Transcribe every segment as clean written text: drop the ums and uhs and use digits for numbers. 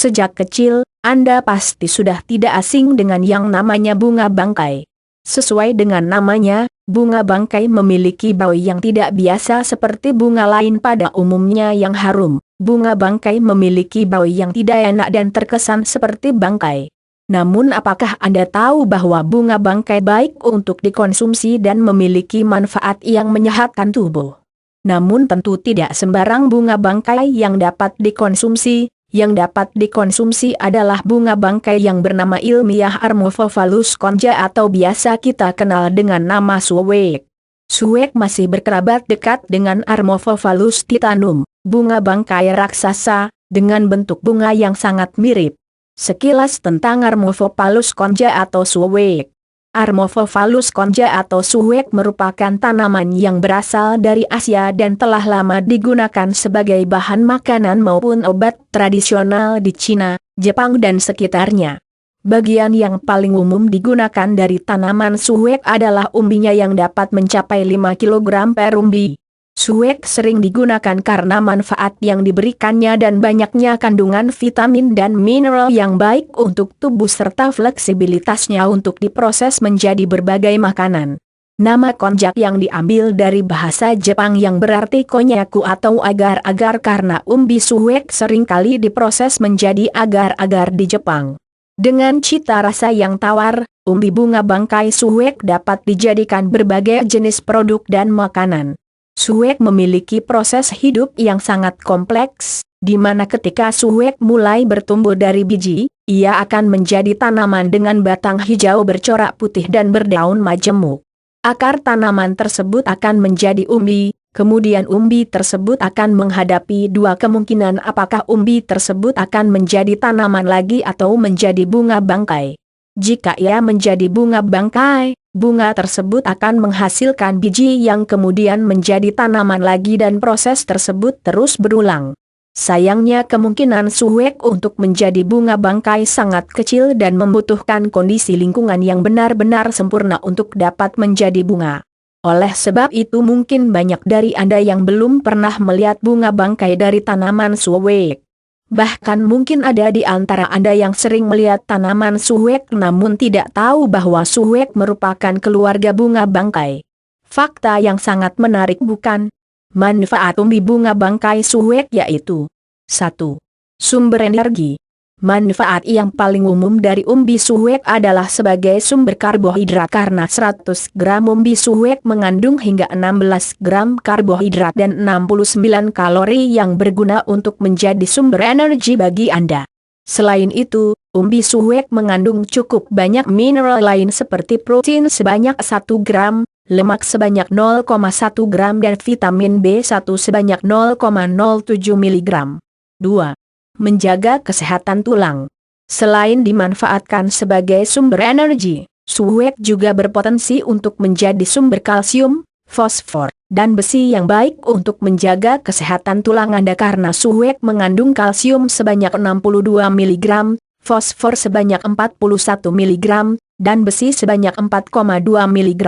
Sejak kecil, Anda pasti sudah tidak asing dengan yang namanya bunga bangkai. Sesuai dengan namanya, bunga bangkai memiliki bau yang tidak biasa seperti bunga lain pada umumnya yang harum. Bunga bangkai memiliki bau yang tidak enak dan terkesan seperti bangkai. Namun apakah Anda tahu bahwa bunga bangkai baik untuk dikonsumsi dan memiliki manfaat yang menyehatkan tubuh? Namun tentu tidak sembarang bunga bangkai yang dapat dikonsumsi. Yang dapat dikonsumsi adalah bunga bangkai yang bernama ilmiah Armophallus concha atau biasa kita kenal dengan nama suwek. Suwek masih berkerabat dekat dengan Armophallus titanum, bunga bangkai raksasa, dengan bentuk bunga yang sangat mirip. Sekilas tentang Armophallus concha atau suwek. Armophallus concha atau suwek merupakan tanaman yang berasal dari Asia dan telah lama digunakan sebagai bahan makanan maupun obat tradisional di Cina, Jepang dan sekitarnya. Bagian yang paling umum digunakan dari tanaman suwek adalah umbinya yang dapat mencapai 5 kg per umbi. Suwek sering digunakan karena manfaat yang diberikannya dan banyaknya kandungan vitamin dan mineral yang baik untuk tubuh serta fleksibilitasnya untuk diproses menjadi berbagai makanan. Nama konjak yang diambil dari bahasa Jepang yang berarti konyaku atau agar-agar karena umbi suwek seringkali diproses menjadi agar-agar di Jepang. Dengan cita rasa yang tawar, umbi bunga bangkai suwek dapat dijadikan berbagai jenis produk dan makanan. Suwek memiliki proses hidup yang sangat kompleks, di mana ketika suwek mulai bertumbuh dari biji, ia akan menjadi tanaman dengan batang hijau bercorak putih dan berdaun majemuk. Akar tanaman tersebut akan menjadi umbi, kemudian umbi tersebut akan menghadapi dua kemungkinan apakah umbi tersebut akan menjadi tanaman lagi atau menjadi bunga bangkai. Jika ia menjadi bunga bangkai, bunga tersebut akan menghasilkan biji yang kemudian menjadi tanaman lagi dan proses tersebut terus berulang. Sayangnya kemungkinan suwek untuk menjadi bunga bangkai sangat kecil dan membutuhkan kondisi lingkungan yang benar-benar sempurna untuk dapat menjadi bunga. Oleh sebab itu mungkin banyak dari Anda yang belum pernah melihat bunga bangkai dari tanaman suwek. Bahkan mungkin ada di antara Anda yang sering melihat tanaman suwek namun tidak tahu bahwa suwek merupakan keluarga bunga bangkai. Fakta yang sangat menarik bukan? Manfaat umbi bunga bangkai suwek yaitu 1. Sumber energi. Manfaat yang paling umum dari umbi suwek adalah sebagai sumber karbohidrat karena 100 gram umbi suwek mengandung hingga 16 gram karbohidrat dan 69 kalori yang berguna untuk menjadi sumber energi bagi Anda. Selain itu, umbi suwek mengandung cukup banyak mineral lain seperti protein sebanyak 1 gram, lemak sebanyak 0,1 gram dan vitamin B1 sebanyak 0,07 mg. 2. Menjaga kesehatan tulang. Selain dimanfaatkan sebagai sumber energi, suwek juga berpotensi untuk menjadi sumber kalsium, fosfor, dan besi yang baik untuk menjaga kesehatan tulang Anda karena suwek mengandung kalsium sebanyak 62 mg, fosfor sebanyak 41 mg, dan besi sebanyak 4,2 mg.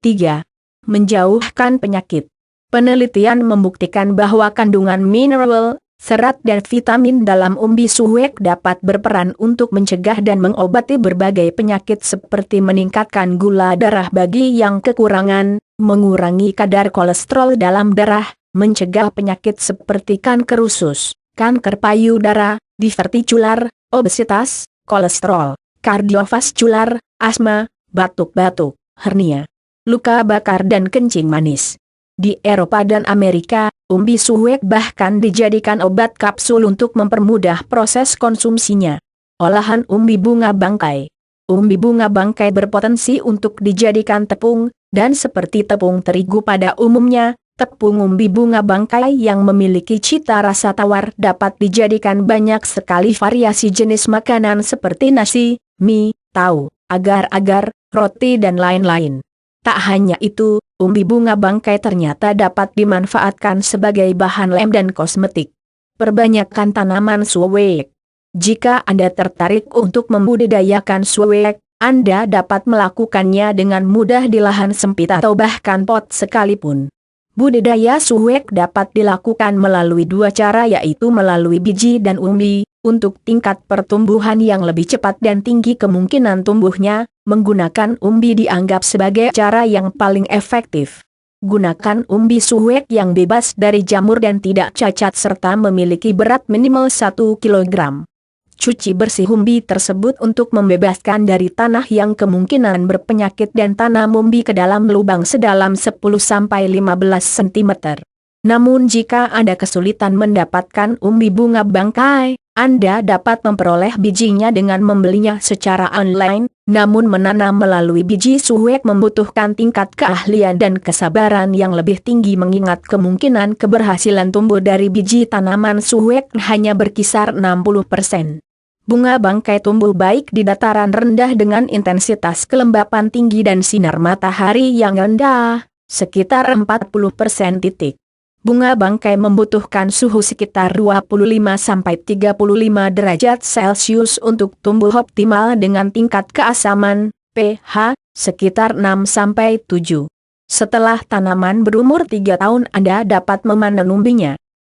3. Menjauhkan penyakit. Penelitian membuktikan bahwa kandungan mineral, serat dan vitamin dalam umbi suwek dapat berperan untuk mencegah dan mengobati berbagai penyakit seperti meningkatkan gula darah bagi yang kekurangan, mengurangi kadar kolesterol dalam darah, mencegah penyakit seperti kanker usus, kanker payudara, divertikular, obesitas, kolesterol, kardiovaskular, asma, batuk-batuk, hernia, luka bakar dan kencing manis. Di Eropa dan Amerika, umbi suwek bahkan dijadikan obat kapsul untuk mempermudah proses konsumsinya. Olahan umbi bunga bangkai. Umbi bunga bangkai berpotensi untuk dijadikan tepung, dan seperti tepung terigu pada umumnya, tepung umbi bunga bangkai yang memiliki cita rasa tawar dapat dijadikan banyak sekali variasi jenis makanan seperti nasi, mie, tahu, agar-agar, roti dan lain-lain. Tak hanya itu, umbi bunga bangkai ternyata dapat dimanfaatkan sebagai bahan lem dan kosmetik. Perbanyakkan tanaman suwek. Jika Anda tertarik untuk membudidayakan suwek, Anda dapat melakukannya dengan mudah di lahan sempit atau bahkan pot sekalipun. Budidaya suwek dapat dilakukan melalui dua cara yaitu melalui biji dan umbi, Untuk tingkat pertumbuhan yang lebih cepat dan tinggi kemungkinan tumbuhnya, menggunakan umbi dianggap sebagai cara yang paling efektif. Gunakan umbi suwek yang bebas dari jamur dan tidak cacat serta memiliki berat minimal 1 kg. Cuci bersih umbi tersebut untuk membebaskan dari tanah yang kemungkinan berpenyakit dan tanam umbi ke dalam lubang sedalam 10-15 cm. Namun jika Anda kesulitan mendapatkan umbi bunga bangkai, Anda dapat memperoleh bijinya dengan membelinya secara online, namun menanam melalui biji suwek membutuhkan tingkat keahlian dan kesabaran yang lebih tinggi mengingat kemungkinan keberhasilan tumbuh dari biji tanaman suwek hanya berkisar 60%. Bunga bangkai tumbuh baik di dataran rendah dengan intensitas kelembapan tinggi dan sinar matahari yang rendah, sekitar 40%. Bunga bangkai membutuhkan suhu sekitar 25-35 derajat Celcius untuk tumbuh optimal dengan tingkat keasaman, pH, sekitar 6-7. Setelah tanaman berumur 3 tahun Anda dapat memanen umbinya.